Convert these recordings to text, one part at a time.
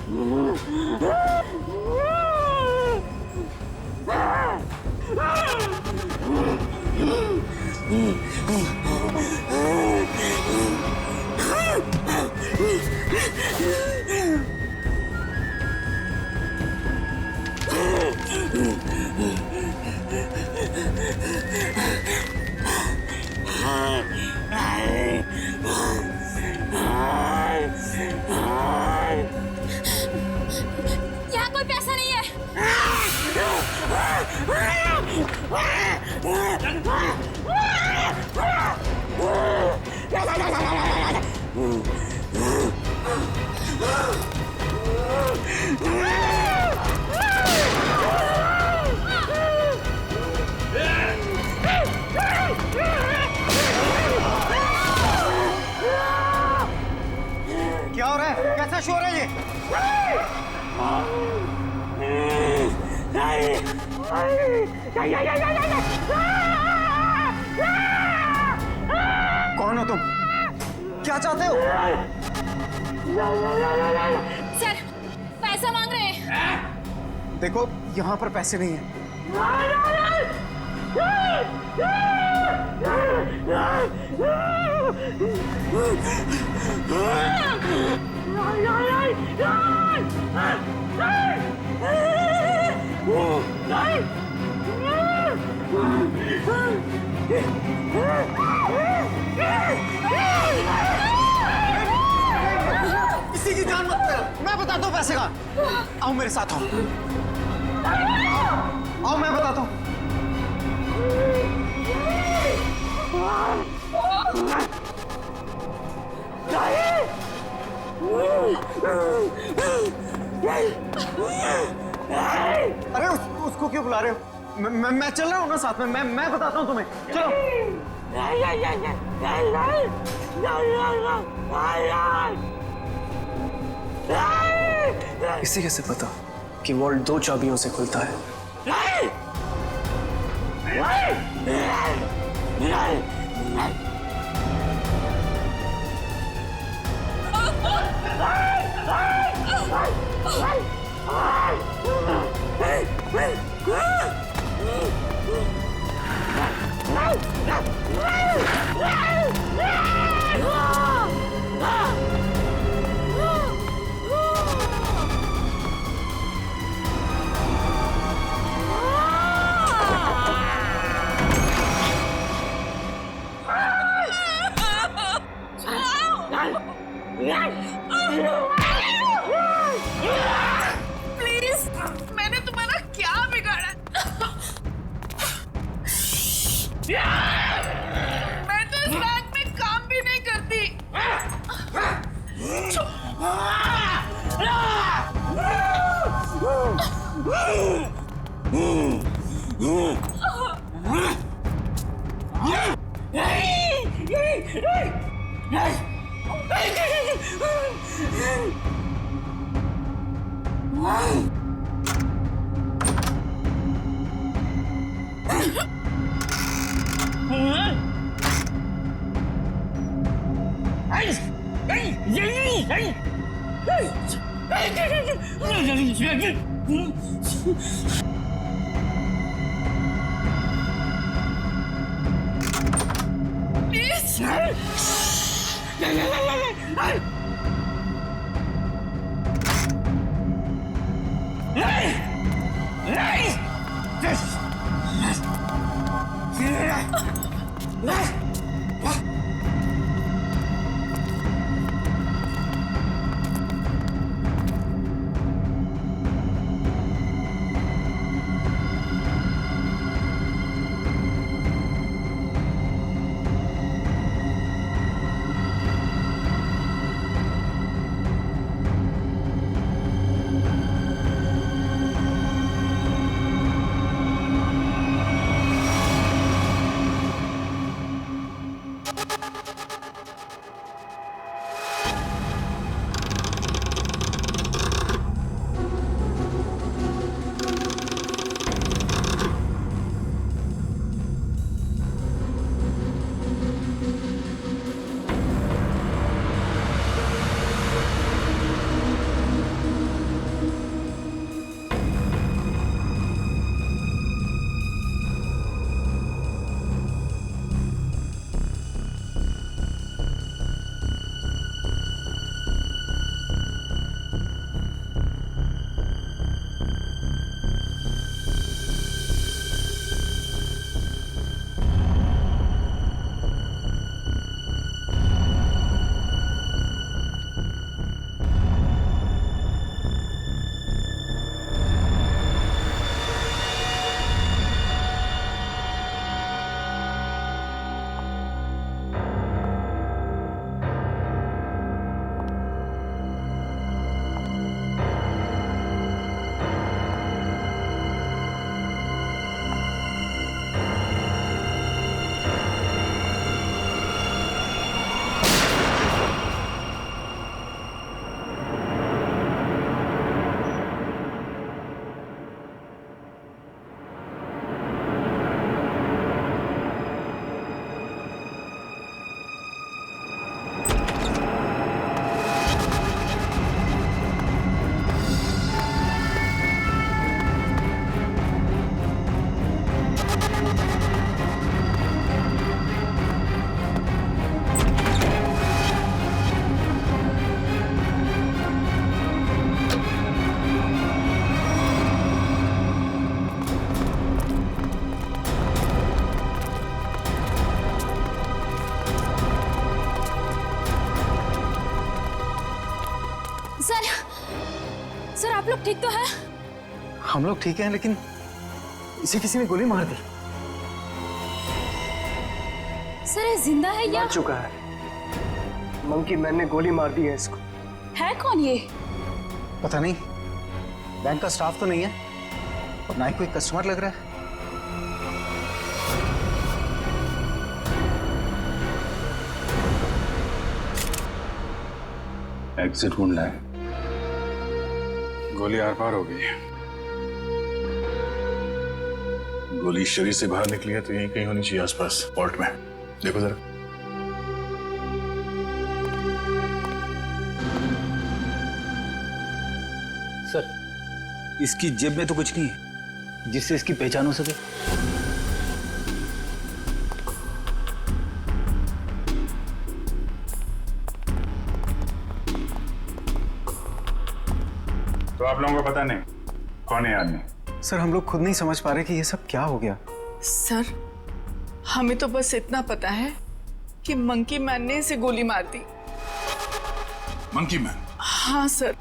यहाँ कोई पैसा नहीं है। क्या हो रहा है? कैसा शोर है ये? कौन हो तुम? क्या चाहते हो? सर, पैसा मांग रहे हैं। देखो, यहाँ पर पैसे नहीं हैं। किसी की जान मत लेना। मैं बताता हूँ पैसे का। आओ मेरे साथ आओ। आओ मैं बताता हूँ। अरे उसको क्यों बुला रहे हो? मैं चल रहा हूँ ना साथ में। मैं बताता हूँ तुम्हें। चलो। इसे कैसे पता कि वॉल्ट 2 चाबियों से खुलता है? प्लीज, मैंने तुम्हारा क्या बिगाड़ा? मैं तो इस बैंक में काम भी नहीं करती। सर आप लोग ठीक तो हैं? हम लोग ठीक हैं, लेकिन इसे किसी ने गोली मार दी। सर ये जिंदा है या मर चुका है। मंकी मैन ने गोली मार दी है इसको। है कौन ये? पता नहीं, बैंक का स्टाफ तो नहीं है और ना ही कोई कस्टमर लग रहा है। एग्जिट ढूंढना है। गोली आर पार हो गई है। गोली शरीर से बाहर निकली है तो यहीं कहीं होनी चाहिए आसपास, वॉल्ट में। देखो जरा। सर, इसकी जेब में तो कुछ नहीं है जिससे इसकी पहचान हो सके। तो आप लोगों को पता नहीं कौन है आदमी? सर हम लोग खुद नहीं समझ पा रहे कि ये सब क्या हो गया। सर हमें तो बस इतना पता है कि मंकी मैन ने इसे गोली मार दी। Monkey man? हाँ सर,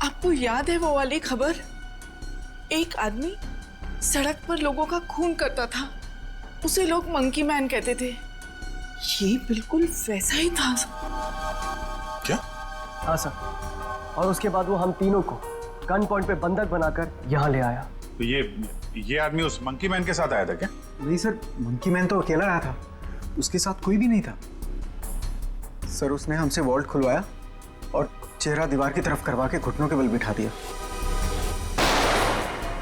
आपको याद है वो वाली खबर? एक आदमी सड़क पर लोगों का खून करता था, उसे लोग मंकी मैन कहते थे। ये बिल्कुल वैसा ही था। क्या? हाँ सर, और उसके बाद वो हम तीनों को गन पॉइंट पे बंधक बनाकर यहाँ ले आया। तो ये आदमी उस मंकी मैन के साथ आया था क्या? नहीं सर, मंकी मैन तो अकेला आया था, उसके साथ कोई भी नहीं था। सर उसने हमसे वॉल्ट खुलवाया और चेहरा दीवार की तरफ करवा के घुटनों के बल बिठा दिया।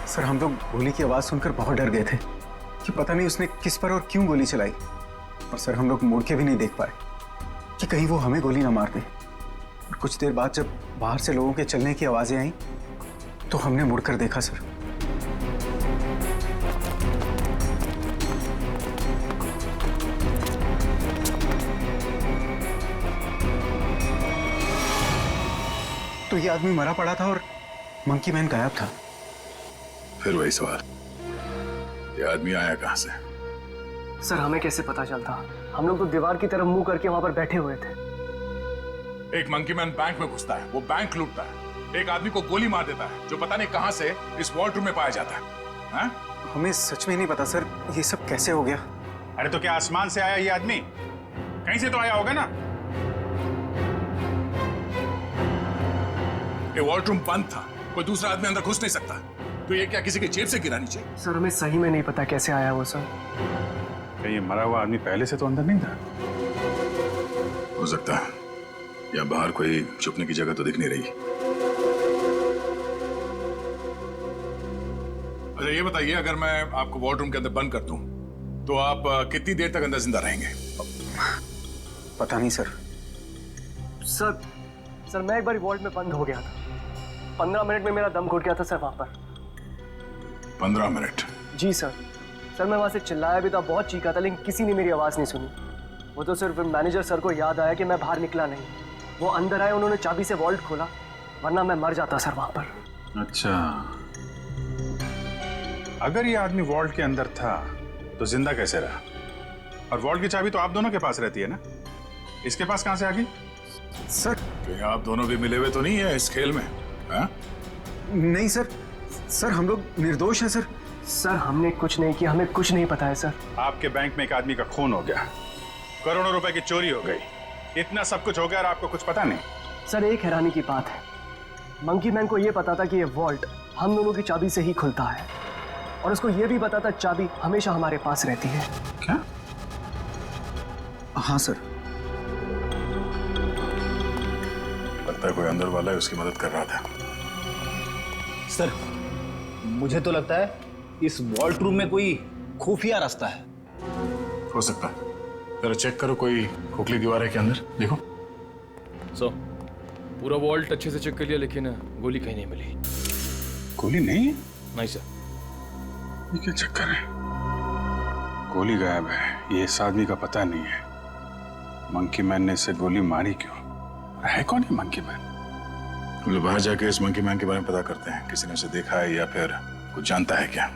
सर हम लोग गोली की आवाज सुनकर बहुत डर गए थे कि पता नहीं उसने किस पर और क्यों गोली चलाई। और सर हम लोग मुड़ के भी नहीं देख पाए कि कहीं वो हमें गोली ना मार दे। और कुछ देर बाद जब बाहर से लोगों के चलने की आवाजें आई तो हमने मुड़कर देखा सर। तो ये आदमी मरा पड़ा था और मंकी मैन गायब था। फिर वही सवाल, ये आदमी आया कहां से? सर हमें कैसे पता चलता? हम लोग तो दीवार की तरफ मुंह करके वहां पर बैठे हुए थे। एक मंकी मैन बैंक में घुसता है, वो बैंक लूटता है, एक आदमी को गोली मार देता है जो पता नहीं कहां से इस वॉल्ट रूम में पाया जाता है। हाँ? हमें सच में नहीं पता सर, ये सब कैसे हो गया। अरे तो क्या आसमान से आया ये आदमी? कहीं से तो आया होगा ना। ये वॉल्ट रूम बंद था, कोई दूसरा आदमी अंदर घुस नहीं सकता। तो ये क्या किसी की जेब से गिरा नीचे? सर हमें सही में नहीं पता कैसे आया वो सर। क्या ये मरा हुआ आदमी पहले से तो अंदर नहीं था? हो सकता है, या बाहर कोई छुपने की जगह तो दिख नहीं रही। अच्छा ये बताइए, अगर मैं आपको वॉल्ट रूम के अंदर बंद कर दूं तो आप कितनी देर तक अंदर जिंदा रहेंगे? पता नहीं सर। सर मैं एक बार वॉल्ट में बंद हो गया था। 15 मिनट में मेरा दम घुट गया था सर वहां पर। 15 मिनट? जी सर। सर मैं वहां से चिल्लाया भी था, बहुत चीखा था, लेकिन किसी ने मेरी आवाज नहीं सुनी। वो तो सिर्फ मैनेजर सर को याद आया कि मैं बाहर निकला नहीं। वो अंदर आए, उन्होंने चाबी से वॉल्ट खोला, वरना मैं मर जाता सर वहां पर। अच्छा, अगर ये आदमी वॉल्ट के अंदर था तो जिंदा कैसे रहा? और वॉल्ट की चाबी तो आप दोनों के पास रहती है ना, इसके पास कहां से आ गई? सर कहीं आप दोनों भी मिले हुए तो नहीं है इस खेल में? हाँ? नहीं सर, सर हम लोग निर्दोष हैं सर। सर हमने कुछ नहीं किया, हमें कुछ नहीं पता है सर। आपके बैंक में एक आदमी का खून हो गया, करोड़ों रुपए की चोरी हो गई, इतना सब कुछ हो गया और आपको कुछ पता नहीं? सर एक हैरानी की बात है, मंकी मैन को यह पता था कि ये वॉल्ट हम दोनों की चाबी से ही खुलता है, और उसको यह भी पता था चाबी हमेशा हमारे पास रहती है। क्या? हाँ सर। लगता है कोई अंदर वाला है, उसकी मदद कर रहा था। सर मुझे तो लगता है इस वॉल्ट रूम में कोई खुफिया रास्ता है। हो सकता है, जरा चेक करो, कोई खोखली दीवार है क्या अंदर? देखो। सर पूरा वॉल्ट अच्छे से चेक कर लिया, लेकिन गोली कहीं नहीं मिली। गोली नहीं है? नहीं सर। ये क्या चक्कर है? गोली गायब है, ये इस आदमी का पता नहीं है। मंकी मैन ने इसे गोली मारी क्यों? है कौन है मंकी मैन? हम लोग बाहर जाके इस मंकी मैन के बारे में पता करते हैं, किसी ने उसे देखा है या फिर कुछ जानता है क्या।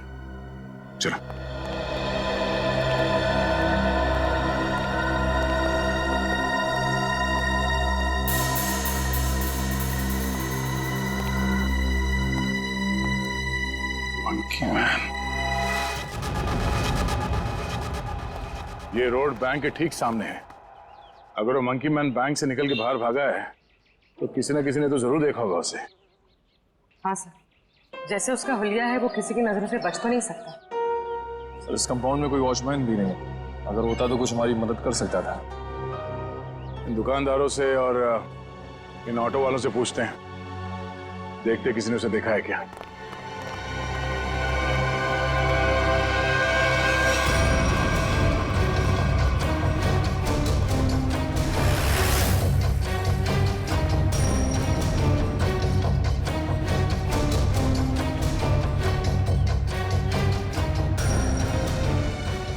चलो। Monkey man. ये रोड बैंक के ठीक सामने है। अगर वो मंकी मैन बैंक से निकल के बाहर भागा है तो किसी न किसी ने तो जरूर देखा होगा उसे। हाँ सर, जैसे उसका हुलिया है वो किसी की नजरों से बच तो नहीं सकता। सर इस कंपाउंड में कोई वॉचमैन भी नहीं है, अगर होता तो कुछ हमारी मदद कर सकता था। इन दुकानदारों से और इन ऑटो वालों से पूछते हैं, देखते किसी ने उसे देखा है क्या।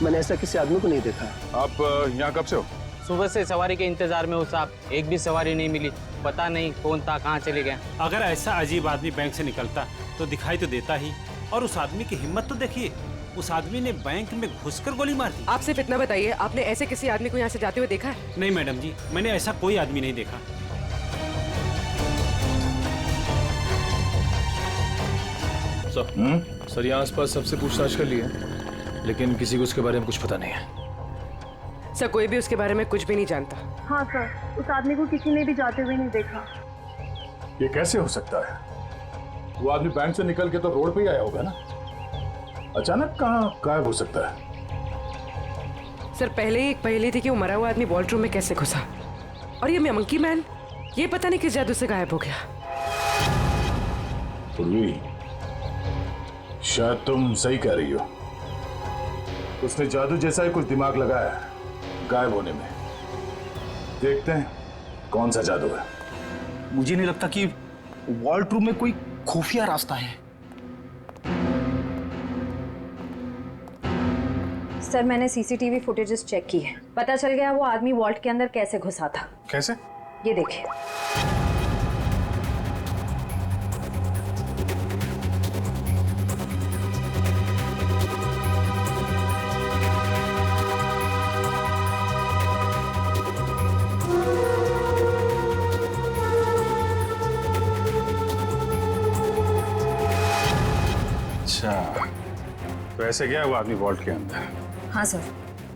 मैंने ऐसा किसी आदमी को नहीं देखा। आप यहाँ कब से हो? सुबह से सवारी के इंतजार में हूँ साहब, एक भी सवारी नहीं मिली। पता नहीं कौन था, कहाँ चले गए। अगर ऐसा अजीब आदमी बैंक से निकलता तो दिखाई तो देता ही। और उस आदमी की हिम्मत तो देखिए, उस आदमी ने बैंक में घुसकर गोली मार दी। आप सिर्फ इतना बताइए, आपने ऐसे किसी आदमी को यहाँ से जाते हुए देखा है? नहीं मैडम जी, मैंने ऐसा कोई आदमी नहीं देखा। सर यहाँ आसपास सबसे पूछताछ कर ली है, लेकिन किसी को उसके बारे में कुछ पता नहीं है। सर कोई भी उसके बारे में कुछ भी नहीं जानता। हाँ सर, उस आदमी को किसी ने भी जाते हुए नहीं देखा। ये कैसे हो सकता है? वो आदमी बैंक से निकल के तो रोड पे ही आया होगा ना, अचानक कहाँ गायब हो सकता है? सर पहले ही एक पहेली थी कि वो मरा हुआ आदमी वॉल्ट रूम में कैसे घुसा, और ये मंकी मैन ये पता नहीं किस जादू से गायब हो गया। पूर्वी, शायद तुम सही कह रही हो। उसने जादू जैसा ही कुछ दिमाग लगाया है गायब होने में। देखते हैं कौन सा जादू है। मुझे नहीं लगता कि वॉल्ट रूम में कोई खुफिया रास्ता है। सर मैंने सीसीटीवी फुटेजेस चेक की है, पता चल गया वो आदमी वॉल्ट के अंदर कैसे घुसा था। कैसे? ये देखिए। अच्छा, तो ऐसे गया वो आदमी वॉल्ट के अंदर? हाँ सर,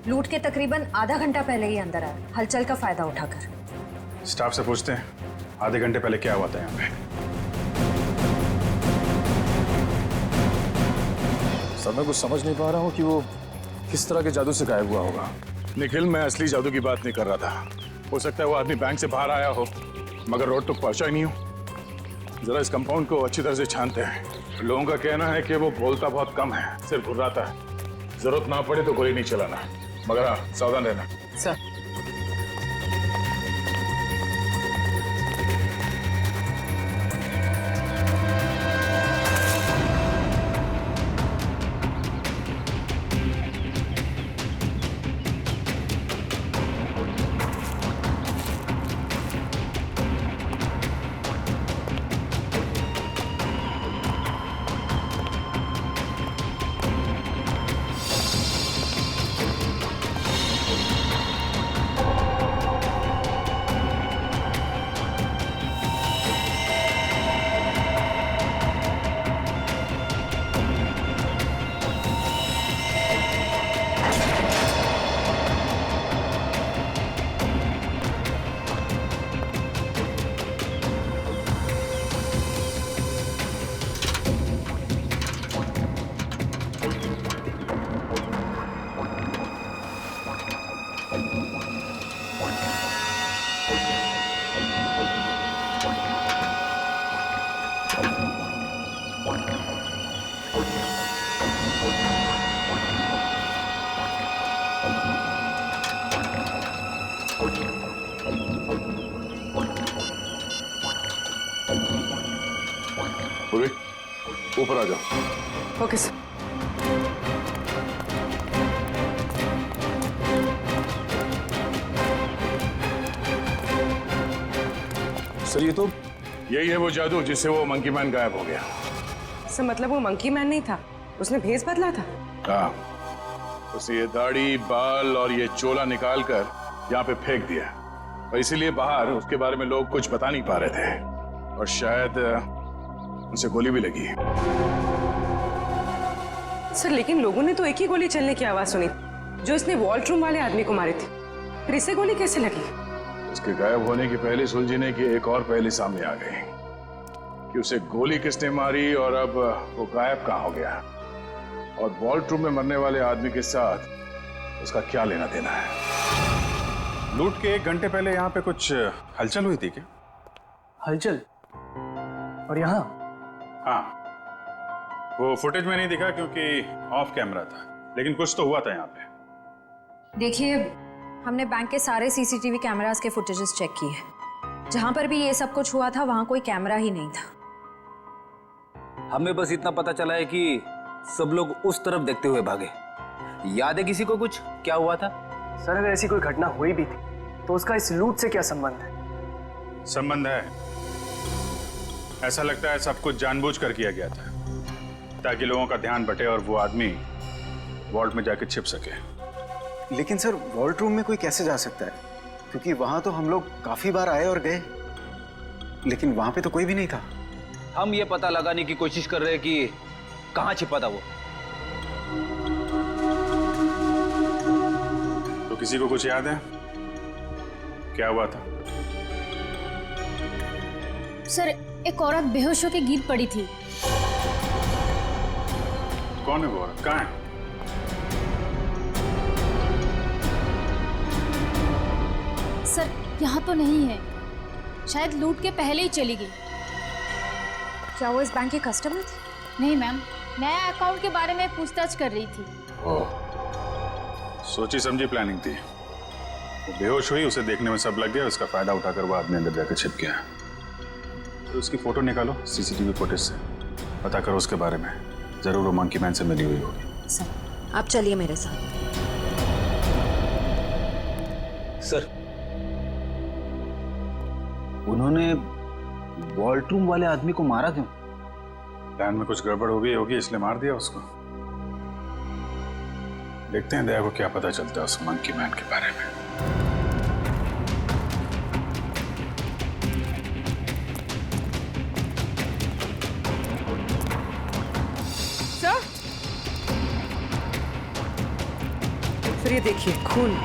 लूट के तकरीबन आधा घंटा पहले ही अंदर आया, हलचल का फायदा उठाकर। स्टाफ से पूछते हैं आधे घंटे पहले क्या हुआ था यहाँ पे। सर मैं कुछ समझ नहीं पा रहा हूँ कि वो किस तरह के जादू से गायब हुआ होगा। निखिल, मैं असली जादू की बात नहीं कर रहा था। हो सकता है वो आदमी बैंक से बाहर आया हो मगर रोड तक पहुंचा ही नहीं हो। जरा इस कंपाउंड को अच्छी तरह से छानते हैं। लोगों का कहना है कि वो बोलता बहुत कम है, सिर्फ घुर्राता है। जरूरत ना पड़े तो गोली नहीं चलाना, मगर हाँ सावधान रहना। सर पूर्वी, ऊपर आ जाओ। Okay sir. सर ये तो यही है वो जादू जिससे वो मंकी मैन गायब हो गया। सर मतलब वो मंकी मैन नहीं था, उसने भेस बदला था। हाँ, उसे ये दाढ़ी, बाल और ये चोला निकाल कर यहाँ पे फेंक दिया, और इसीलिए बाहर उसके बारे में लोग कुछ बता नहीं पा रहे थे, और शायद उसे गोली भी लगी। सर लेकिन लोगों ने तो एक ही गोली चलने की आवाज सुनी जो इसने वॉल्ट रूम वाले आदमी को मारी थी, फिर इसे गोली कैसे लगी? उसके गायब होने की पहले सुलझने की एक और पहली सामने आ गई कि उसे गोली किसने मारी और अब वो गायब कहाँ हो गया और वॉल्ट रूम में मरने वाले आदमी के साथ उसका क्या लेना देना है। लूट के 1 घंटे पहले यहाँ पे कुछ हलचल हुई थी क्या? हलचल? और यहाँ? हाँ, वो फुटेज में नहीं दिखा क्योंकि ऑफ कैमरा था, लेकिन कुछ तो हुआ था यहाँ पे। देखिए, हमने बैंक के सारे सीसीटीवी कैमरास के फुटेजेस चेक किए। जहां पर भी ये सब कुछ हुआ था वहां कोई कैमरा ही नहीं था। हमें बस इतना पता चला है कि सब लोग उस तरफ देखते हुए भागे। याद है किसी को कुछ क्या हुआ था? सर अगर ऐसी कोई घटना हुई भी थी तो उसका इस लूट से क्या संबंध है? संबंध है। ऐसा लगता है सब कुछ जानबूझकर किया गया था ताकि लोगों का ध्यान बटे और वो आदमी वॉल्ट में जाके छिप सके। लेकिन सर वॉल्ट रूम में कोई कैसे जा सकता है? क्योंकि वहां तो हम लोग काफी बार आए और गए, लेकिन वहां पे तो कोई भी नहीं था। हम ये पता लगाने की कोशिश कर रहे हैं कि कहाँ छिपा था वो। तो किसी को कुछ याद है क्या हुआ था? सर एक औरत बेहोश होकर गिर पड़ी थी। कौन है वो औरत? कहाँ है? सर यहाँ तो नहीं है, शायद लूट के पहले ही चली गई। क्या वो इस बैंक की कस्टमर थी? नहीं मैम, नया अकाउंट के बारे में पूछताछ कर रही थी। ओह, सोची समझी प्लानिंग थी। वो बेहोश हुई, उसे देखने में सब लग गया, उसका फायदा उठाकर वो आदमी अंदर जाकर छिप गया। तो उसकी फोटो निकालो सीसीटीवी फुटेज से, पता करो उसके बारे में। जरूर वो मंकी मैन से मिली हुई होगी। सर आप चलिए मेरे साथ। सर उन्होंने वॉल्ट रूम वाले आदमी को मारा क्यों? प्लान में कुछ गड़बड़ हो गई होगी इसलिए मार दिया उसको। देखते हैं दया को क्या पता चलता है उस मंकी मैन के बारे में। सर ये देखिए खून।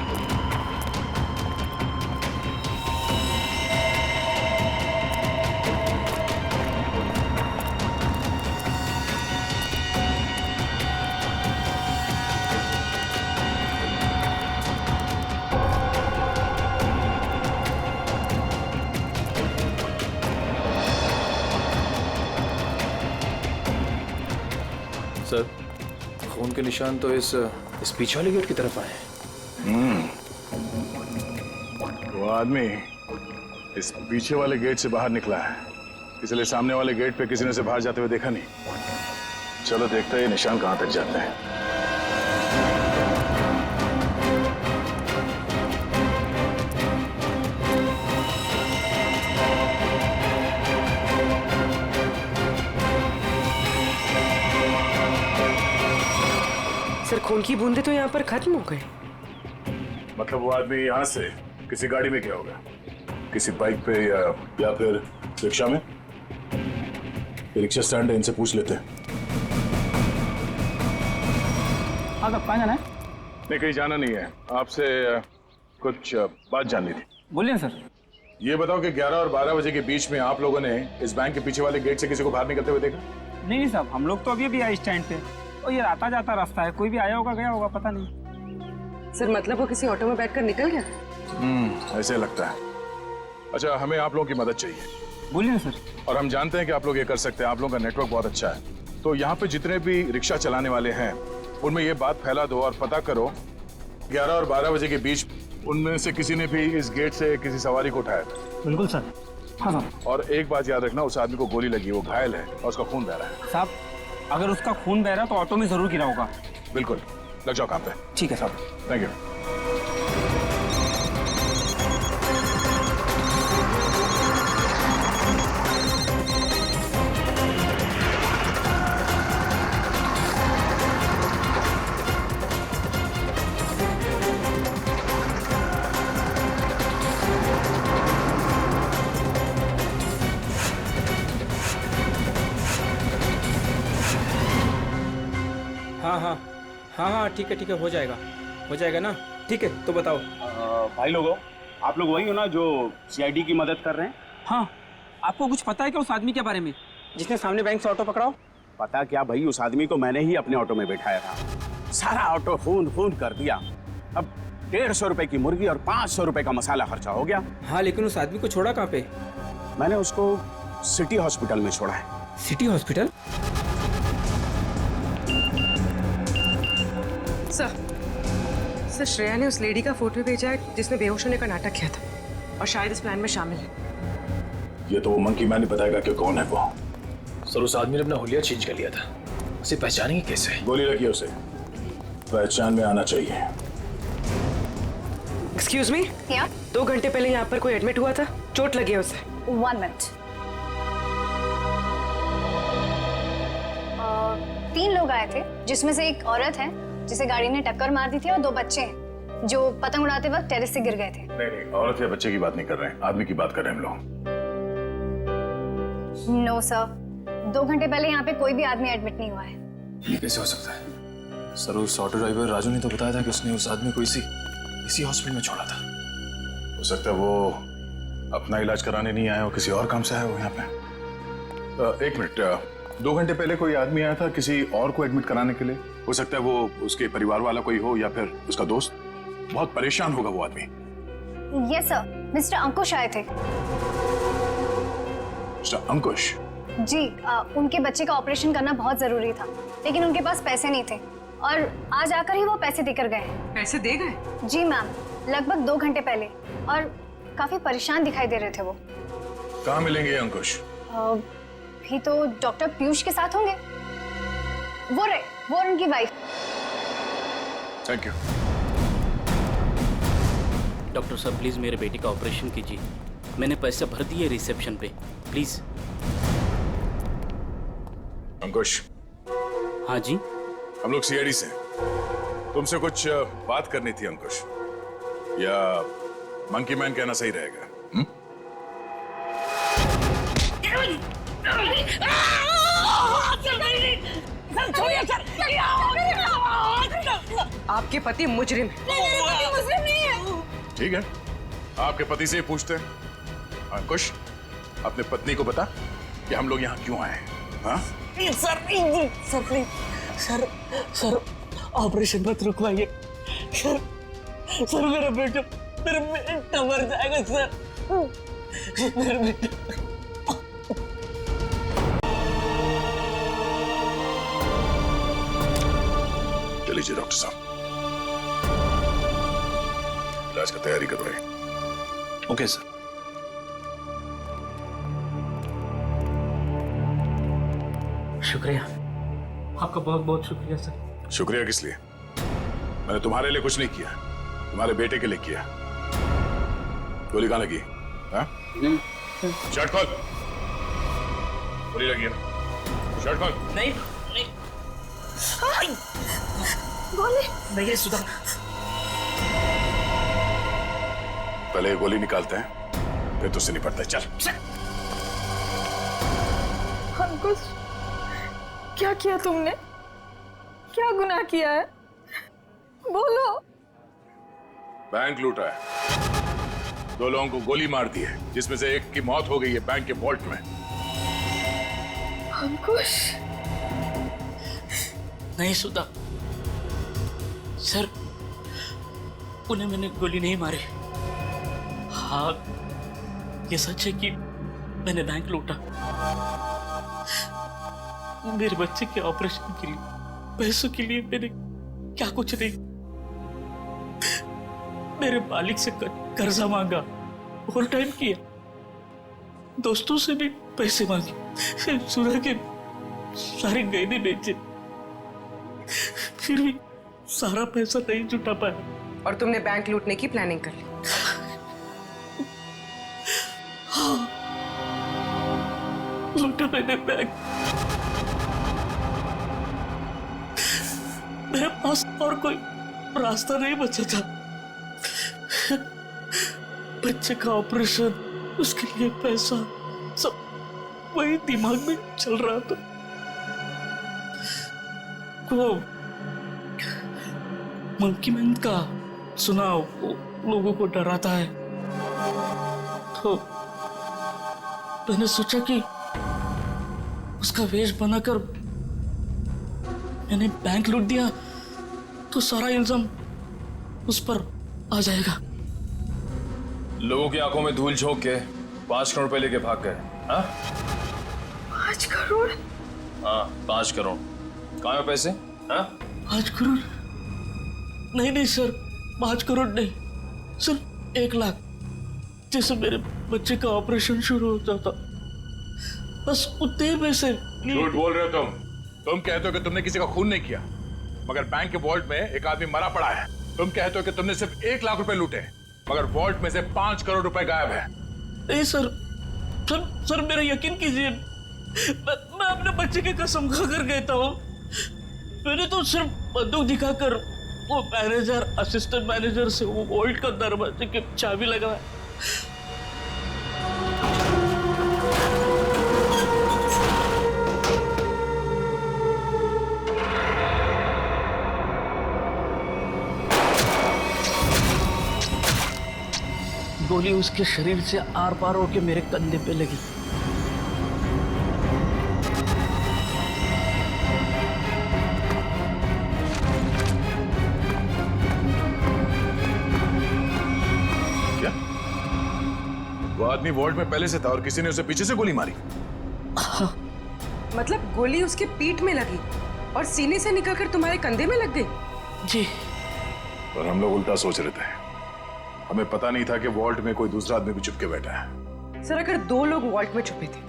सर खून के निशान तो इस पीछे वाले गेट की तरफ आए हैं। वो आदमी इस पीछे वाले गेट से बाहर निकला है, इसलिए सामने वाले गेट पे किसी ने उसे बाहर जाते हुए देखा नहीं। चलो देखते हैं ये निशान कहां तक जाते हैं। सर खून की बूंदे तो यहाँ पर खत्म हो गए। मतलब वो आदमी यहाँ से किसी गाड़ी में गया होगा, किसी बाइक पे या फिर रिक्शा में। रिक्शा स्टैंड है, इनसे पूछ लेते हैं। हाँ साहब कहाँ जाना है? नहीं कहीं जाना नहीं है, आपसे कुछ बात जाननी थी। बोलिए सर। ये बताओ कि 11 और 12 बजे के बीच में आप लोगों ने इस बैंक के पीछे वाले गेट से किसी को बाहर निकलते हुए देखा? नहीं साहब, हम लोग तो अभी आए स्टैंड पे और ये आता जाता रास्ता है, कोई भी आया होगा गया होगा पता नहीं। सर मतलब वो किसी ऑटो में बैठकर निकल गया? ऐसे लगता है। अच्छा हमें आप लोगों की मदद चाहिए। बोलिए सर। और हम जानते हैं कि आप लोग ये कर सकते हैं, आप लोगों का नेटवर्क बहुत अच्छा है। तो यहाँ पे जितने भी रिक्शा चलाने वाले हैं उनमें ये बात फैला दो और पता करो 11 और 12 बजे के बीच उनमें से किसी ने भी इस गेट से किसी सवारी को उठाया था। बिल्कुल सर। हाँ सर। और एक बात याद रखना, उस आदमी को गोली लगी, वो घायल है और उसका खून बह रहा है। साहब अगर उसका खून बह रहा तो ऑटो में जरूर गिरा होगा। बिल्कुल, लग जाओ काम पे। ठीक है साहब। Thank you. हाँ हाँ हाँ हाँ हाँ ठीक है, हो जाएगा ना। ठीक है, तो बताओ। भाई लोगों, आप लोग वही हो ना जो सीआईडी की मदद कर रहे हैं? हाँ, आपको कुछ पता है क्या उस आदमी के बारे में जिसने सामने बैंक से ऑटो पकड़ाओ? पता क्या भाई, उस आदमी को मैंने ही अपने ऑटो में बैठाया था। सारा ऑटो खून कर दिया। अब 150 रुपए की मुर्गी और 500 रुपए का मसाला खर्चा हो गया। हाँ, लेकिन उस आदमी को छोड़ा कहाँ पे? मैंने उसको सिटी हॉस्पिटल में छोड़ा है। City hospital? सर श्रेया ने उस लेडी का फोटो भेजा है जिसने बेहोश होने का नाटक किया था और शायद इस प्लान में शामिल है। ये तो वो मंकी मैन ही बताएगा कि कौन है वो। सर उस आदमी ने अपना हुलिया चेंज कर लिया था, उसे पहचानेंगे कैसे? गोली लगी है उसे, पहचान में आना चाहिए। एक्सक्यूज मी, 2 घंटे पहले यहाँ पर कोई एडमिट हुआ था, चोट लगी है उसे। 1 मिनट। 3 लोग आए थे जिसमें से एक औरत है जिसे गाड़ी ने टक्कर मार दी थी और 2 बच्चे हैं जो पतंग उड़ाते वक्त टेरेस से गिर गए थे। नहीं, औरत या बच्चे की बात नहीं कर रहे हैं, आदमी की बात कर रहे हैं हम लोग। नो सर, 2 घंटे पहले यहाँ पे कोई भी आदमी एडमिट नहीं हुआ है। ये कैसे हो सकता है? सर उस ऑटो ड्राइवर राजू ने तो बताया था कि उसने उस आदमी को इसी हॉस्पिटल में छोड़ा था। हो सकता है वो अपना इलाज कराने नहीं आया हो, किसी और काम से आया हो यहाँ पे। 1 मिनट, 2 घंटे पहले कोई आदमी आया था किसी और को एडमिट कराने के लिए। हो सकता है वो उसके परिवार वाला कोई हो या फिर उसका दोस्त। बहुत परेशान होगा वो आदमी। यस सर, मिस्टर अंकुश आए थे। मिस्टर अंकुश? जी, उनके बच्चे का ऑपरेशन करना बहुत जरूरी था, लेकिन उनके पास पैसे नहीं थे और आज आकर ही वो पैसे देकर गए। पैसे दे गए? जी मैम, लगभग 2 घंटे पहले, और काफी परेशान दिखाई दे रहे थे वो। कहाँ मिलेंगे ये अंकुश? भी तो डॉक्टर पीयूष के साथ होंगे। वो उनकी वाइफ। Thank you. डॉक्टर साहब प्लीज मेरे बेटे का ऑपरेशन कीजिए, मैंने पैसे भर दिए रिसेप्शन पे, प्लीज। अंकुश। हाँ जी। हम लोग सीआईडी से, तुमसे कुछ बात करनी थी अंकुश, या मंकी मैन कहना सही रहेगा? आपके पति मुजरिम है। ठीक है, आपके पति से ही पूछते हैं। अंकुश, अपने पत्नी को बता कि हम लोग यहाँ क्यों आए हैं। हाँ? सर प्लीज, सर ऑपरेशन मत रुकवाइए। सर मेरा बेटा मर जाएगा सर, मेरा बेटा। लीजिए डॉक्टर साहब, इलाज का तैयारी कर रहे हैं। Okay sir. शुक्रिया, आपका बहुत बहुत शुक्रिया सर। शुक्रिया किस लिए? मैंने तुम्हारे लिए कुछ नहीं किया, तुम्हारे बेटे के लिए किया। गोली कहाँ लगी? हाँ? शर्ट खोल। गोली लगी है, शर्ट खोल। नहीं गोली नहीं है सुधा। पहले गोली निकालते हैं, फिर तुझसे निपटते हैं। चल। अंकुश, क्या किया तुमने? क्या गुनाह किया है? बोलो। बैंक लूटा है, 2 लोगों को गोली मार दी है, जिसमें से एक की मौत हो गई है बैंक के वॉल्ट में। अंकुश। नहीं सुधा सर, उन्हें मैंने गोली नहीं मारी। हाँ, ये सच है कि मैंने बैंक लूटा। मेरे बच्चे के ऑपरेशन के लिए, पैसों के लिए मैंने क्या कुछ नहीं, मेरे मालिक से कर्जा मांगा, ओवर टाइम किया, दोस्तों से भी पैसे मांगे, सुना के सारे गहने बेचे, फिर भी सारा पैसा नहीं जुटा पाया। और तुमने बैंक लूटने की प्लानिंग कर ली? हाँ, लूटा मैंने बैंक। मेरे पास और कोई रास्ता नहीं बचा था। बच्चे का ऑपरेशन, उसके लिए पैसा, सब वही दिमाग में चल रहा था। वो मंकी मैन का सुना वो लोगों को डराता है, तो मैंने सोचा कि उसका वेश बनाकर मैंने बैंक लूट दिया तो सारा इल्जाम उस पर आ जाएगा। लोगों की आंखों में धूल झोंक के 5 करोड़ रुपए लेके भाग गए। हाँ 5 करोड़? हाँ 5 करोड़। कहाँ है पैसे? हाँ 5 करोड़? नहीं सर, 5 करोड़ नहीं, सिर्फ 1 लाख। जैसे मेरे बच्चे का ऑपरेशन शुरू हो जाता, बस उतने पैसे। झूठ बोल रहे हो तुम कहते हो कि तुमने किसी का खून नहीं किया, मगर बैंक के वॉल्ट में एक आदमी मरा पड़ा है। तुम कहते हो कि तुमने सिर्फ 1 लाख रुपए लूटे, मगर वॉल्ट में से 5 करोड़ रुपए गायब है। नहीं सर मेरा यकीन कीजिए, मैं अपने बच्चे की कसम खाकर कहता हूँ, मैंने तो सिर्फ बंदूक दिखाकर वो मैनेजर, असिस्टेंट मैनेजर से वो वॉल्ट का दरवाजे की चाबी लगाया। गोली उसके शरीर से आर पार होकर मेरे कंधे पे लगी। क्या? वो आदमी वॉल्ट में पहले से था और किसी ने उसे पीछे से गोली मारी? मतलब गोली उसके पीठ में लगी और सीने से निकलकर तुम्हारे कंधे में लग गई? जी। और हम लोग उल्टा सोच रहे थे, हमें पता नहीं था कि वॉल्ट में कोई दूसरा आदमी भी छुप के बैठा है। सर अगर 2 लोग वॉल्ट में छुपे थे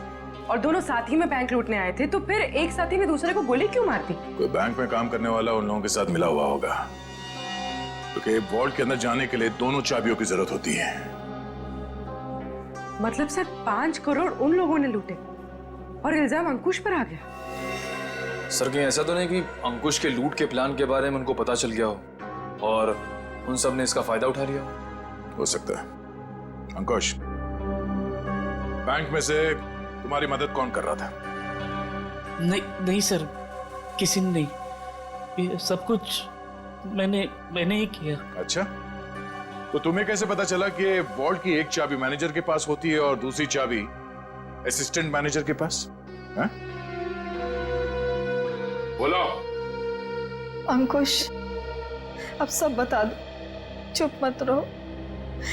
और दोनों साथ ही में बैंक लूटने आए थे, तो फिर एक साथी ने दूसरे को गोली क्यों मार दी? कोई बैंक में काम करने वाला उन लोगों के साथ मिला हुआ होगा, क्योंकि वॉल्ट के अंदर जाने के लिए दोनों चाबियों की जरूरत होती है। मतलब सर 5 करोड़ उन लोगों ने लूटे और इल्जाम अंकुश पर आ गया? सर कहीं ऐसा तो नहीं कि अंकुश के लूट के प्लान के बारे में उनको पता चल गया हो और उन सब ने इसका फायदा उठा लिया हो सकता है। अंकुश, बैंक में से तुम्हारी मदद कौन कर रहा था? नहीं सर, किसी ने नहीं, ये सब कुछ मैंने ही किया। अच्छा, तो तुम्हें कैसे पता चला कि वॉल्ट की एक चाबी मैनेजर के पास होती है और दूसरी चाबी असिस्टेंट मैनेजर के पास? हाँ? बोलो। अंकुश, अब सब बता दो, चुप मत रहो।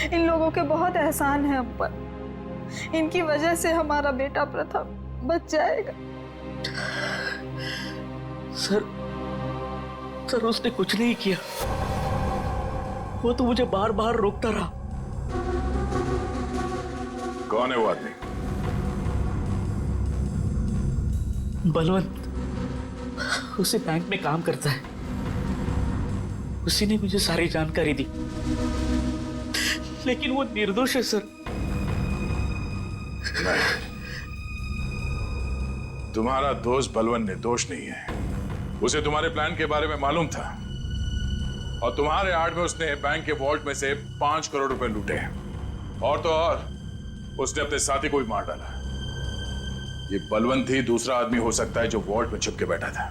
इन लोगों के बहुत एहसान है हम पर। इनकी वजह से हमारा बेटा प्रथम बच जाएगा। सर उसने कुछ नहीं किया, वो तो मुझे बार बार रोकता रहा। कौन है वो आदमी? बलवंत, उसी बैंक में काम करता है, उसी ने मुझे सारी जानकारी दी, लेकिन वो निर्दोष है सर। नहीं, तुम्हारा दोस्त बलवंत निर्दोष नहीं है। उसे तुम्हारे प्लान के बारे में मालूम था और तुम्हारे आड़ में उसने बैंक के वॉल्ट में से 5 करोड़ रुपए लूटे और तो और उसने अपने साथी को भी मार डाला। ये बलवंत ही दूसरा आदमी हो सकता है जो वॉल्ट में छुप के बैठा था।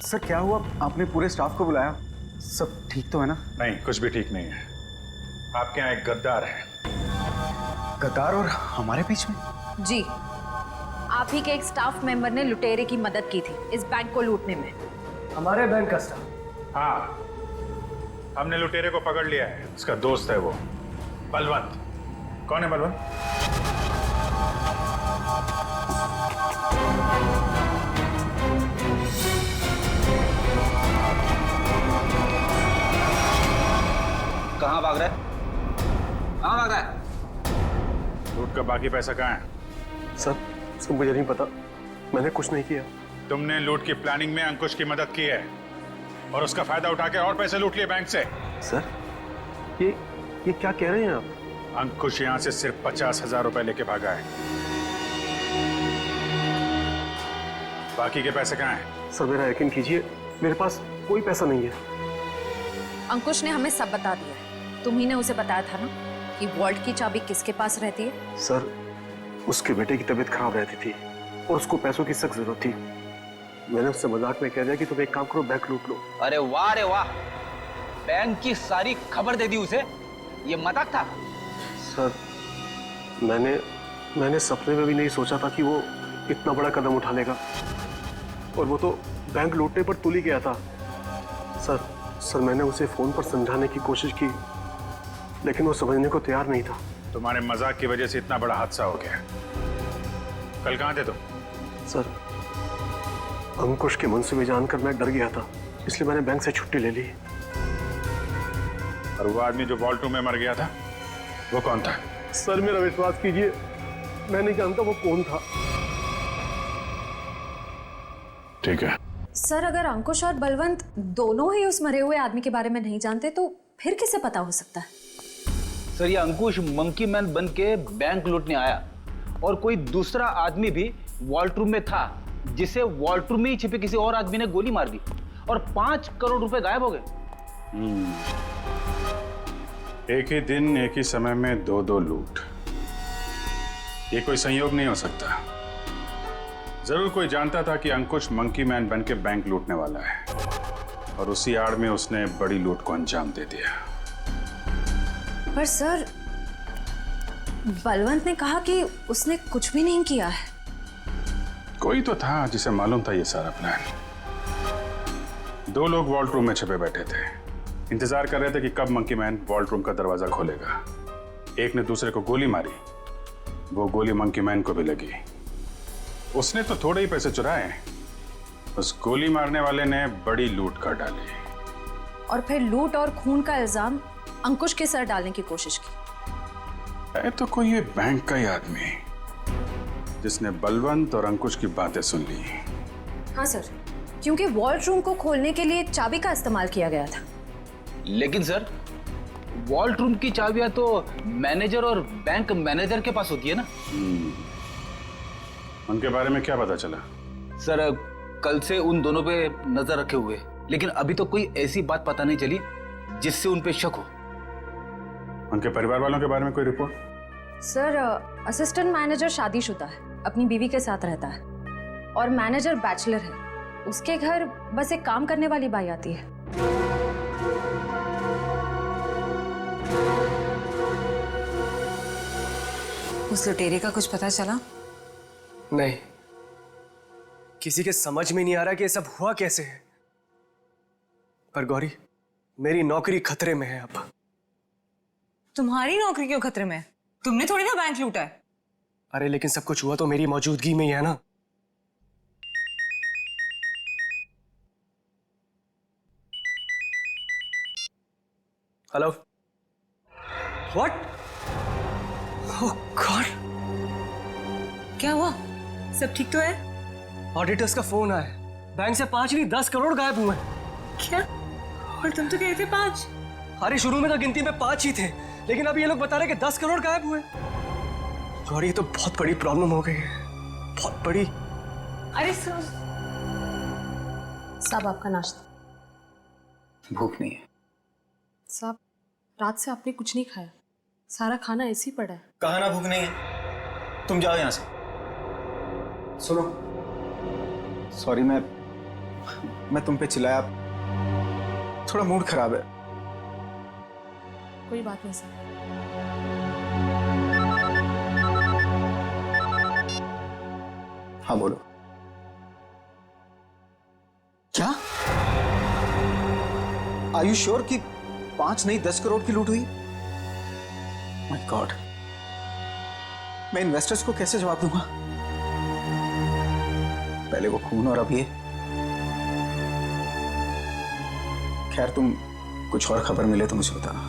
सर क्या हुआ? आपने पूरे स्टाफ को बुलाया, सब ठीक तो है ना? नहीं, कुछ भी ठीक नहीं है। आपके यहाँ एक गद्दार है। गद्दार और हमारे बीच में? जी, आप ही के एक स्टाफ मेंबर ने लुटेरे की मदद की थी इस बैंक को लूटने में। हमारे बैंक का स्टाफ? हाँ, हमने लुटेरे को पकड़ लिया है। उसका दोस्त है वो बलवंत। कौन है बलवंत? कहाँ भाग रहा है? कहाँ भाग रहा है? लूट का बाकी पैसा कहाँ है? सर मुझे नहीं पता, मैंने कुछ नहीं किया। तुमने लूट की प्लानिंग में अंकुश की मदद की है और उसका फायदा उठा के और पैसे लूट लिए बैंक से। सर ये क्या कह रहे हैं आप? अंकुश यहाँ से सिर्फ 50,000 रुपए लेके भागा है। बाकी के पैसे कहाँ हैं? सर मेरा यकीन कीजिए, मेरे पास कोई पैसा नहीं है। अंकुश ने हमें सब बता दिया है। तुम ही ने उसे बताया था ना कि वॉल्ट की चाबी किसके पास रहती है? सर उसके बेटे की तबीयत खराब रहती थी और उसको पैसों की सख्त जरूरत थी, मैंने उससे मजाक में कह दिया कि तुम एक काम करो, बैंक लूट लो। अरे वाह रे वाह, बैंक की सारी खबर दे दी उसे। ये मजाक था? सर मैंने सपने में भी नहीं सोचा था कि वो इतना बड़ा कदम उठा लेगा, और वो तो बैंक लूटने पर तुल ही गया था। सर मैंने उसे फोन पर समझाने की कोशिश की, लेकिन वो समझने को तैयार नहीं था। तुम्हारे मजाक की वजह से इतना बड़ा हादसा हो गया। कल कहाँ थे तुम? सर अंकुश के मंसूबे जानकर मैं डर गया था, इसलिए मैंने बैंक से छुट्टी ले ली। और वो आदमी जो वॉल्ट रूम में मर गया था, वो कौन था? सर मेरा विश्वास कीजिए, मैं नहीं जानता वो कौन था। ठीक है सर, अगर अंकुश और बलवंत दोनों ही उस मरे हुए आदमी के बारे में नहीं जानते तो फिर किसे पता हो सकता है? सर ये अंकुश मंकी मैन बन के बैंक लूटने आया, और कोई दूसरा आदमी भी वॉल्ट रूम में था, जिसे वॉल्ट रूम में ही छिपे किसी और आदमी ने गोली मार दी, और 5 करोड़ रुपए गायब हो गए। एक ही दिन एक ही समय में दो लूट, ये कोई संयोग नहीं हो सकता। जरूर कोई जानता था कि अंकुश मंकी मैन बन के बैंक लूटने वाला है, और उसी आड़ में उसने बड़ी लूट को अंजाम दे दिया। पर सर बलवंत ने कहा कि उसने कुछ भी नहीं किया है। कोई तो था जिसे मालूम था ये सारा प्लान। 2 लोग वॉल्ट रूम में छिपे बैठे थे, इंतजार कर रहे थे कि कब मंकी मैन वॉल्ट रूम का दरवाजा खोलेगा। एक ने दूसरे को गोली मारी, वो गोली मंकी मैन को भी लगी। उसने तो थोड़े ही पैसे चुराए, उस गोली मारने वाले ने बड़ी लूट कर डाली, और फिर लूट और खून का इल्जाम अंकुश के सर डालने की कोशिश की। है तो कोई ये बैंक का ही आदमी जिसने बलवंत और अंकुश की बातें सुन ली। हाँ सर, क्योंकि वॉल्ट रूम को खोलने के लिए चाबी का इस्तेमाल किया गया था। लेकिन सर वॉल्ट रूम की चाबियां तो मैनेजर और बैंक मैनेजर के पास होती है ना। उनके बारे में क्या पता चला? सर कल से उन दोनों पे नजर रखे हुए, लेकिन अभी तो कोई ऐसी बात पता नहीं चली जिससे उन पे शक हो। उनके परिवार वालों के बारे में कोई रिपोर्ट? सर असिस्टेंट मैनेजर शादीशुदा है, अपनी बीवी के साथ रहता है, और मैनेजर बैचलर है। उसके घर बस एक काम करने वाली बाई आती है। उस लुटेरे का कुछ पता चला? नहीं, किसी के समझ में नहीं आ रहा कि ये सब हुआ कैसे है। पर गौरी, मेरी नौकरी खतरे में है अब। तुम्हारी नौकरी क्यों खतरे में? तुमने थोड़ी ना बैंक लूटा है। अरे लेकिन सब कुछ हुआ तो मेरी मौजूदगी में ही है ना। Hello, what? ओह गॉड, क्या हुआ? सब ठीक तो है? ऑडिटर्स का फोन आया, बैंक से 5 नहीं 10 करोड़ गायब हुए। क्या? और तुम तो कहते 5। अरे शुरू में तो गिनती में 5 ही थे, लेकिन अब ये लोग बता रहे कि 10 करोड़ गायब हुए। गौरी ये तो बहुत बड़ी प्रॉब्लम हो गई है, बहुत बड़ी। अरे साहब आपका नाश्ता। भूख नहीं है साहब, रात से आपने कुछ नहीं खाया, सारा खाना ऐसे ही पड़ा है। कहा ना भूख नहीं है, तुम जाओ यहाँ से। सुनो, सॉरी मैं तुम पे चिल्लाया, थोड़ा मूड खराब है। कोई बात नहीं सर। हाँ बोलो। क्या? आर यू श्योर कि 5 नहीं 10 करोड़ की लूट हुई? माय गॉड, मैं इन्वेस्टर्स को कैसे जवाब दूंगा? पहले वो खून और अब ये। खैर तुम कुछ और खबर मिले तो मुझे बताना।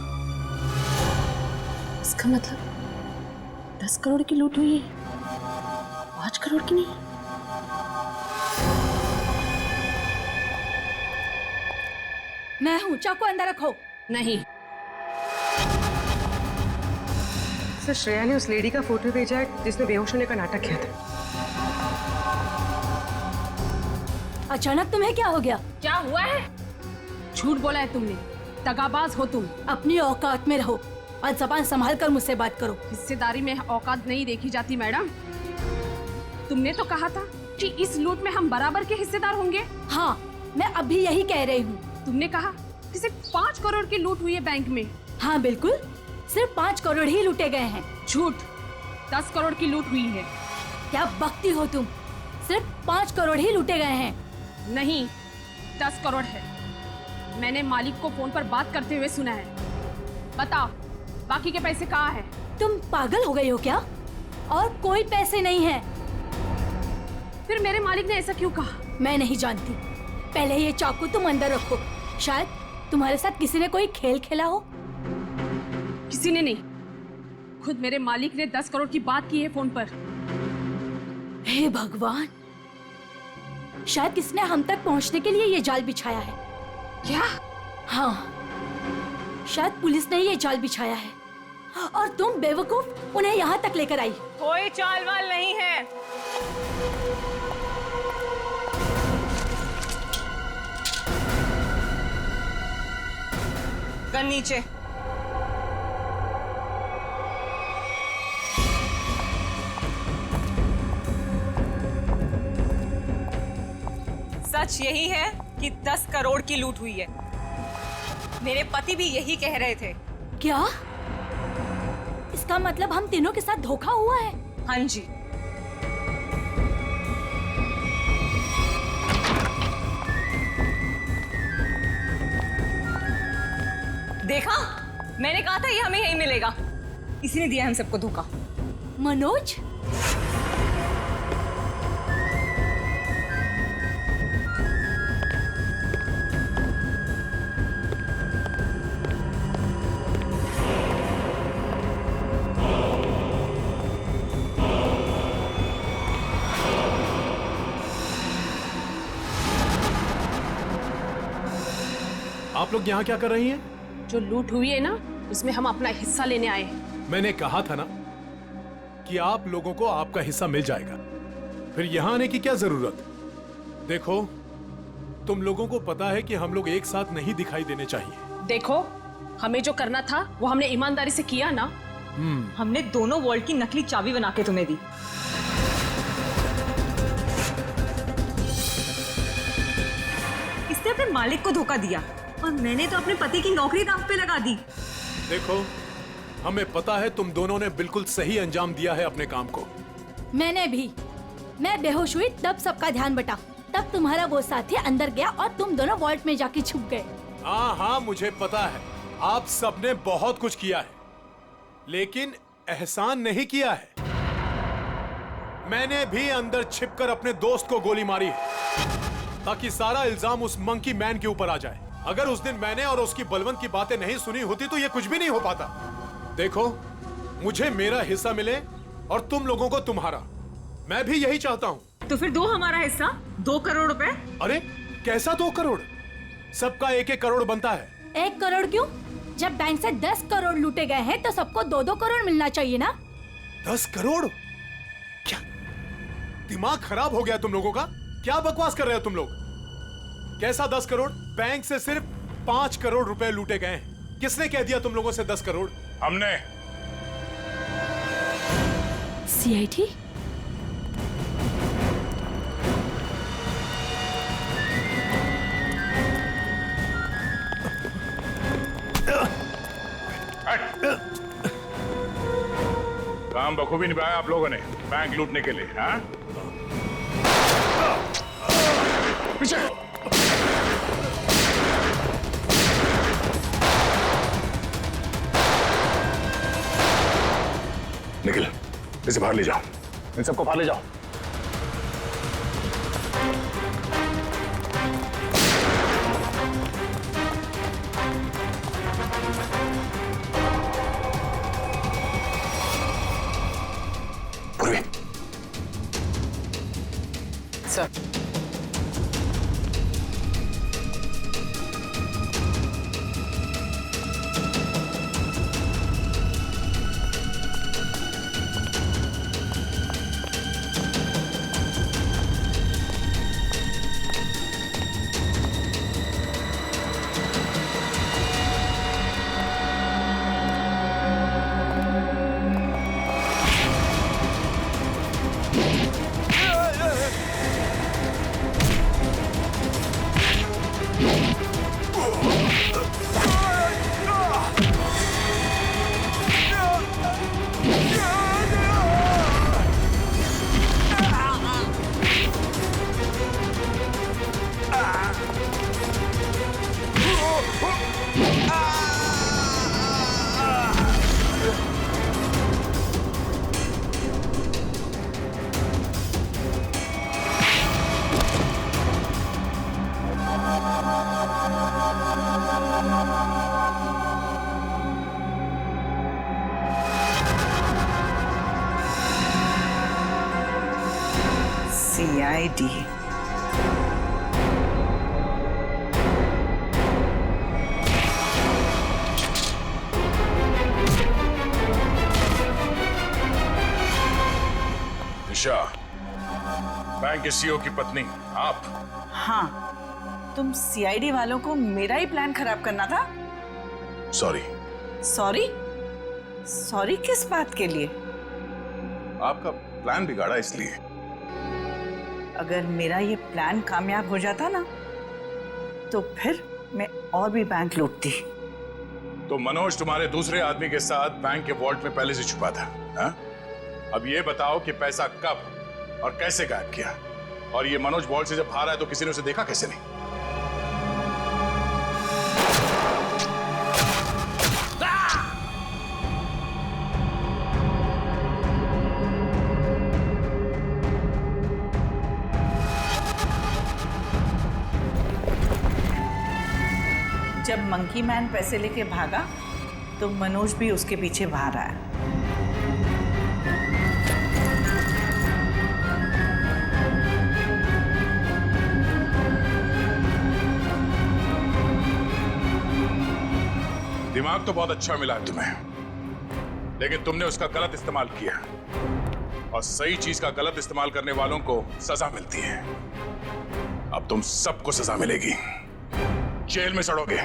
इसका मतलब 10 करोड़ की लूट हुई है, 5 करोड़ की नहीं। मैं हूं, चाकू अंदर रखो। नहीं। सर श्रेया ने उस लेडी का फोटो भेजा है जिसने बेहोश होने का नाटक किया था। अचानक तुम्हें क्या हो गया? क्या हुआ है? झूठ बोला है तुमने, दगाबाज हो तुम। अपनी औकात में रहो और जबान संभाल कर मुझसे बात करो। हिस्सेदारी में औकात नहीं देखी जाती मैडम। तुमने तो कहा था कि इस लूट में हम बराबर के हिस्सेदार होंगे? हाँ, मैं अभी यही कह रही हूँ। तुमने कहा कि सिर्फ 5 करोड़ की लूट हुई है बैंक में। हाँ बिल्कुल, सिर्फ 5 करोड़ ही लूटे गए हैं। झूठ, 10 करोड़ की लूट हुई है। क्या बकती हो तुम? सिर्फ 5 करोड़ ही लूटे गए हैं। नहीं, 10 करोड़ है। मैंने मालिक को फोन पर बात करते हुए सुना है। बता, बाकी के पैसे कहाँ हैं? तुम पागल हो गई हो क्या? और कोई पैसे नहीं है। फिर मेरे मालिक ने ऐसा क्यों कहा? मैं नहीं जानती। पहले ये चाकू तुम अंदर रखो। शायद तुम्हारे साथ किसी ने कोई खेल खेला हो। किसी ने नहीं, खुद मेरे मालिक ने 10 करोड़ की बात की है फोन पर। हे भगवान, शायद किसने हम तक पहुंचने के लिए ये जाल बिछाया है। क्या? हाँ, शायद पुलिस ने ये जाल बिछाया है और तुम बेवकूफ उन्हें यहाँ तक लेकर आई। कोई चाल वाल नहीं है। गन नीचे। सच यही है कि 10 करोड़ की लूट हुई है। मेरे पति भी यही कह रहे थे। क्या? इसका मतलब हम तीनों के साथ धोखा हुआ है? हाँ जी। देखा, मैंने कहा था ये हमें यही मिलेगा। इसी ने दिया हम सबको धोखा। मनोज, आप लोग यहाँ क्या कर रही हैं? जो लूट हुई है ना, उसमें हम अपना हिस्सा लेने आए। मैंने कहा था ना कि आप लोगों को आपका हिस्सा मिल जाएगा, फिर यहाँ आने की क्या जरूरत? देखो, तुम लोगों को पता है कि हम लोग एक साथ नहीं दिखाई देने चाहिए। देखो, हमें जो करना था वो हमने ईमानदारी से किया ना। हमने दोनों वॉल्ट की नकली चाबी बना के तुम्हें दी। इसने अपने मालिक को धोखा दिया और मैंने तो अपने पति की नौकरी दांव पे लगा दी। देखो, हमें पता है तुम दोनों ने बिल्कुल सही अंजाम दिया है अपने काम को। मैंने भी। मैं बेहोश हुई तब सबका ध्यान बटा। तब तुम्हारा वो साथी अंदर गया और तुम दोनों वॉल्ट में जाके छुप गए। हाँ हाँ, मुझे पता है आप सबने बहुत कुछ किया है, लेकिन एहसान नहीं किया है। मैंने भी अंदर छिपकर अपने दोस्त को गोली मारी है ताकि सारा इल्जाम उस मंकी मैन के ऊपर आ जाए। अगर उस दिन मैंने और उसकी बलवंत की बातें नहीं सुनी होती तो ये कुछ भी नहीं हो पाता। देखो, मुझे मेरा हिस्सा मिले और तुम लोगों को तुम्हारा। मैं भी यही चाहता हूँ। तो फिर दो हमारा हिस्सा, 2 करोड़ रुपए। अरे कैसा 2 करोड़? सबका 1-1 करोड़ बनता है। 1 करोड़ क्यों? जब बैंक से 10 करोड़ लूटे गए हैं तो सबको 2-2 करोड़ मिलना चाहिए ना। 10 करोड़? क्या दिमाग खराब हो गया तुम लोगों का? क्या बकवास कर रहे हो तुम लोग? कैसा 10 करोड़? बैंक से सिर्फ 5 करोड़ रुपए लूटे गए हैं। किसने कह दिया तुम लोगों से 10 करोड़? हमने। सीआईडी? काम बखूबी निभाया आप लोगों ने बैंक लूटने के लिए। हाँ, पीछे। निखिल, इसे बाहर ले जाओ। इन सबको बाहर ले जाओ। पूर्वी। Sir, CID। निशा, बैंक के CEO की पत्नी आप? हाँ, तुम CID वालों को मेरा ही प्लान खराब करना था। सॉरी। सॉरी? सॉरी किस बात के लिए? आपका प्लान बिगाड़ा इसलिए। अगर मेरा ये प्लान कामयाब हो जाता ना, तो फिर मैं और भी बैंक लूटती। तो मनोज तुम्हारे दूसरे आदमी के साथ बैंक के वॉल्ट में पहले से छुपा था, हा? अब ये बताओ कि पैसा कब और कैसे गायब किया? और ये मनोज वॉल्ट से जब बाहर आया तो किसी ने उसे देखा कैसे नहीं? जब मंकी मैन पैसे लेके भागा तो मनोज भी उसके पीछे बाहर आया। दिमाग तो बहुत अच्छा मिला है तुम्हें, लेकिन तुमने उसका गलत इस्तेमाल किया, और सही चीज का गलत इस्तेमाल करने वालों को सजा मिलती है। अब तुम सबको सजा मिलेगी, जेल में सड़ोगे।